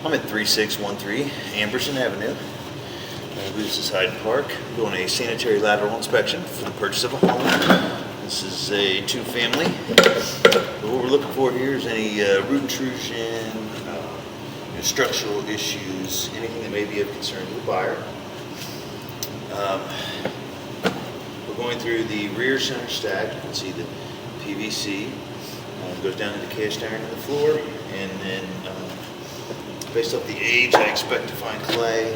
I'm at 3613 Amberson Avenue. This is Hyde Park. We're doing a sanitary lateral inspection for the purchase of a home. This is a two-family. What we're looking for here is any root intrusion, structural issues, anything that may be of concern to the buyer. We're going through the rear center stack. You can see the PVC goes down to the cast iron on the floor, and then based off the age, I expect to find clay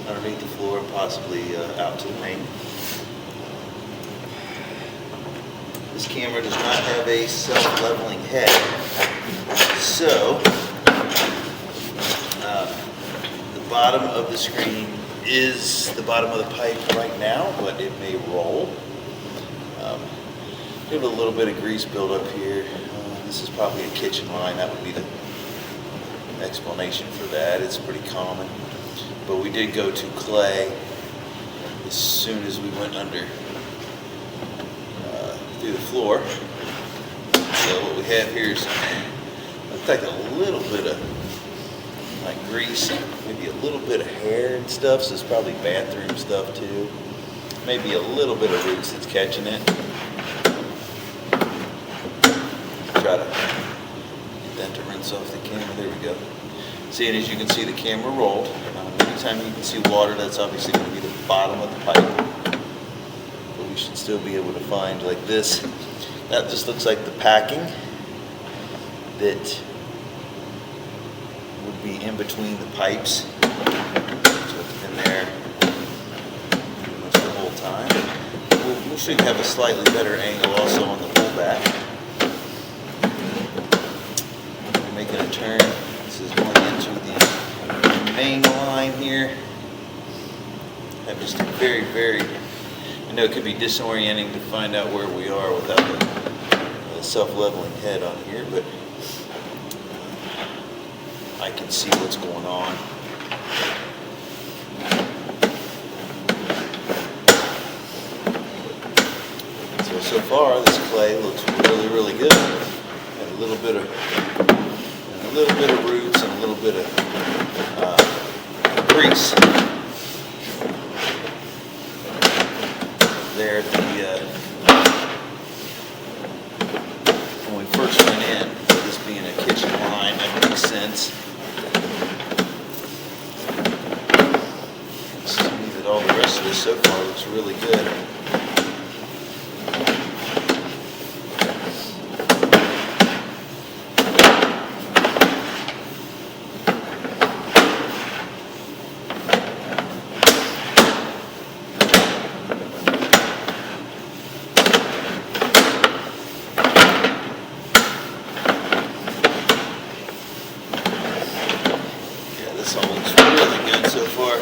underneath the floor, possibly out to the main. This camera does not have a self-leveling head, so the bottom of the screen is the bottom of the pipe right now, but it may roll. We have a little bit of grease buildup here. This is probably a kitchen line. That would be the explanation for that. It's pretty common, but we did go to clay as soon as we went under through the floor. So what we have here is looks like a little bit of like grease, maybe a little bit of hair and stuff, so it's probably bathroom stuff too. Maybe a little bit of roots that's catching it. Try to get that to rinse off the camera. There we go. See, and as you can see, the camera rolled. Anytime you can see water, that's obviously going to be the bottom of the pipe. But we should still be able to find like this. That just looks like the packing that would be in between the pipes. So it's been there pretty much the whole time. We should have a slightly better angle also on the pullback. Making a turn. This is going into the main line here. I'm just very, I know it could be disorienting to find out where we are without the self-leveling head on here, but I can see what's going on. So far this clay looks really good. And a little bit of roots and a little bit of grease there at when we first went in. This being a kitchen line, that makes sense. See that all the rest of this so far looks really good. This all looks really good so far.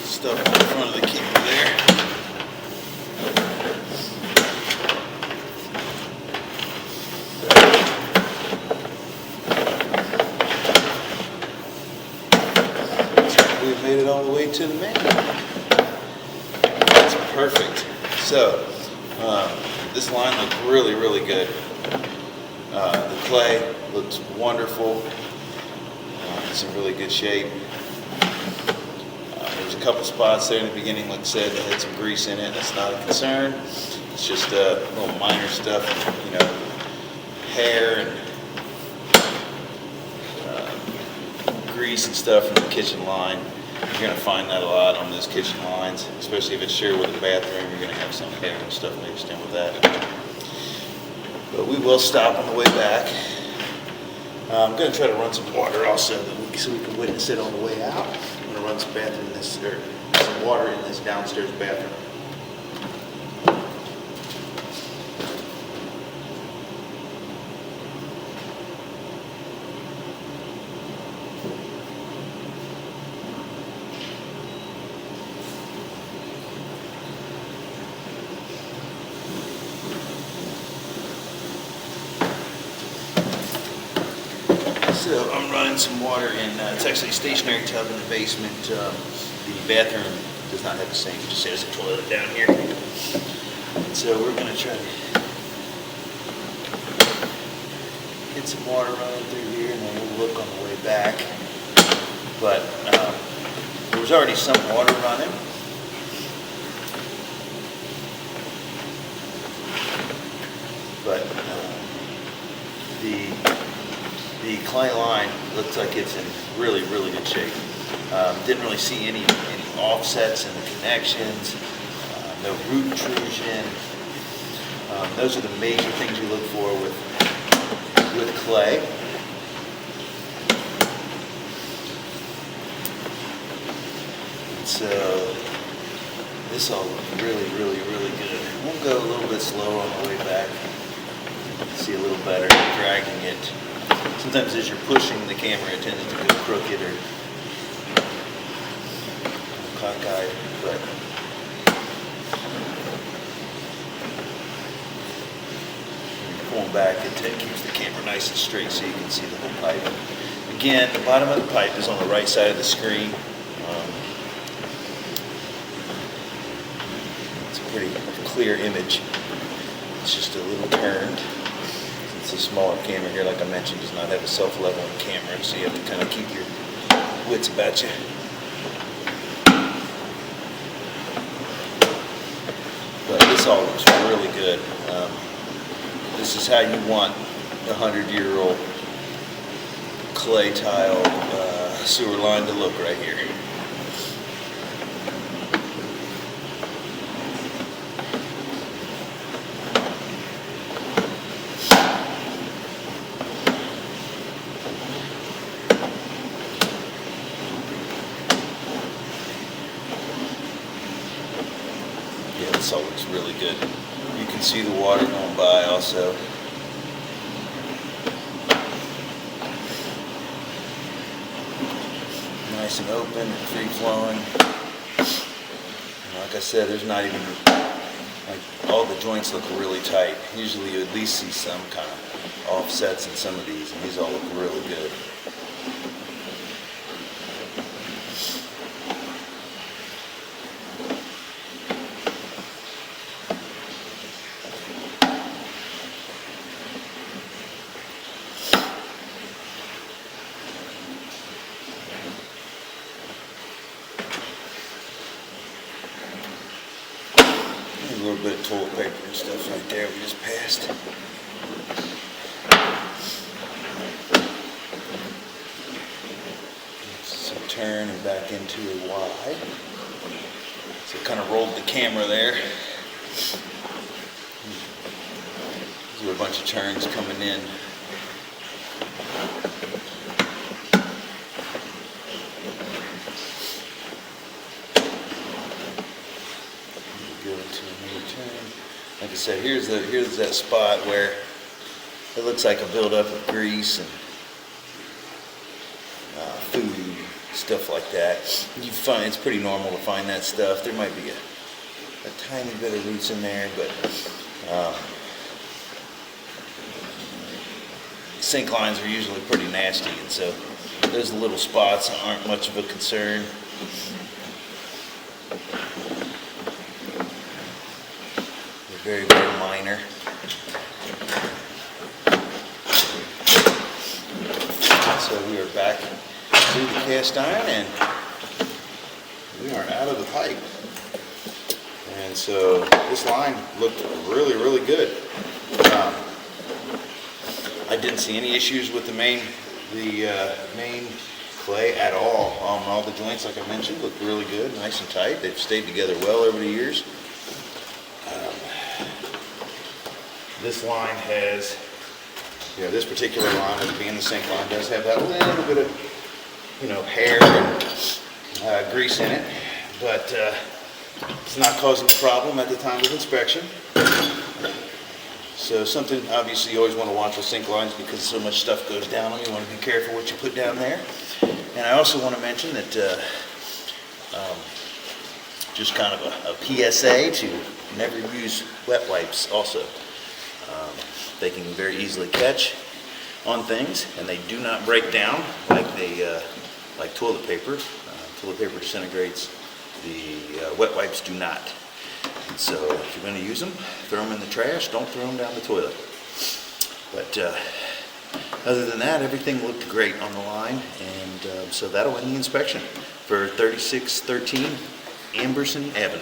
Stuff in front of the camera there. We've made it all the way to the main. That's perfect. So this line looks really good. The clay looks wonderful. It's in really good shape. There's a couple spots there in the beginning, like I said, that had some grease in it. That's not a concern. It's just little minor stuff, you know, hair and grease and stuff from the kitchen line. You're going to find that a lot on those kitchen lines, especially if it's shared with a bathroom. You're going to have some hair and stuff mixed in with that. But we will stop on the way back. I'm going to try to run some water also so we can witness it on the way out. I'm going to run some bathroom some water in this downstairs bathroom. So I'm running some water in, it's actually a stationary tub in the basement. The bathroom does not have the same, it just has a toilet down here. And so we're going to try to get some water running through here, and then we'll look on the way back. But there was already some water running. But the clay line looks like it's in really, really good shape. Didn't really see any offsets in the connections, no root intrusion. Those are the major things you look for with clay. And so this all looks really, really, really good. We'll go a little bit slower on the way back. See a little better dragging it. Sometimes as you're pushing the camera, it tends to go crooked or cockeyed, but when you're pulling back, it keeps the camera nice and straight so you can see the whole pipe. Again, the bottom of the pipe is on the right side of the screen. It's a pretty clear image. It's just a little turned. It's a smaller camera here, like I mentioned, does not have a self-leveling camera, so you have to kind of keep your wits about you. But this all looks really good. This is how you want a 100-year-old clay tile sewer line to look right here. Yeah, this all looks really good. You can see the water going by also. Nice and open and free flowing. Like I said, there's not even, like, all the joints look really tight. Usually you at least see some kind of offsets in some of these, and these all look really good. A little bit of toilet paper and stuff right there we just passed. So turn and back into a Y. So kind of rolled the camera there. These are a bunch of turns coming in. Like I said, here's that spot where it looks like a buildup of grease and food, stuff like that. You find it's pretty normal to find that stuff. There might be a tiny bit of roots in there, but sink lines are usually pretty nasty, and so those little spots aren't much of a concern. Very, very minor. So we are back to the cast iron, and we are out of the pipe. And so this line looked really, really good. I didn't see any issues with the main clay at all. All the joints, like I mentioned, look really good, nice and tight. They've stayed together well over the years. This line has, this particular line, being the sink line, does have that little bit of, hair and grease in it. but it's not causing a problem at the time of inspection. So something, obviously, you always want to watch with sink lines because so much stuff goes down them. You want to be careful what you put down there. And I also want to mention that just kind of a PSA to never use wet wipes also. They can very easily catch on things, and they do not break down like toilet paper. Toilet paper disintegrates. The wet wipes do not. And so if you're going to use them, throw them in the trash. Don't throw them down the toilet. But other than that, everything looked great on the line, and so that'll end the inspection for 3613 Amberson Avenue.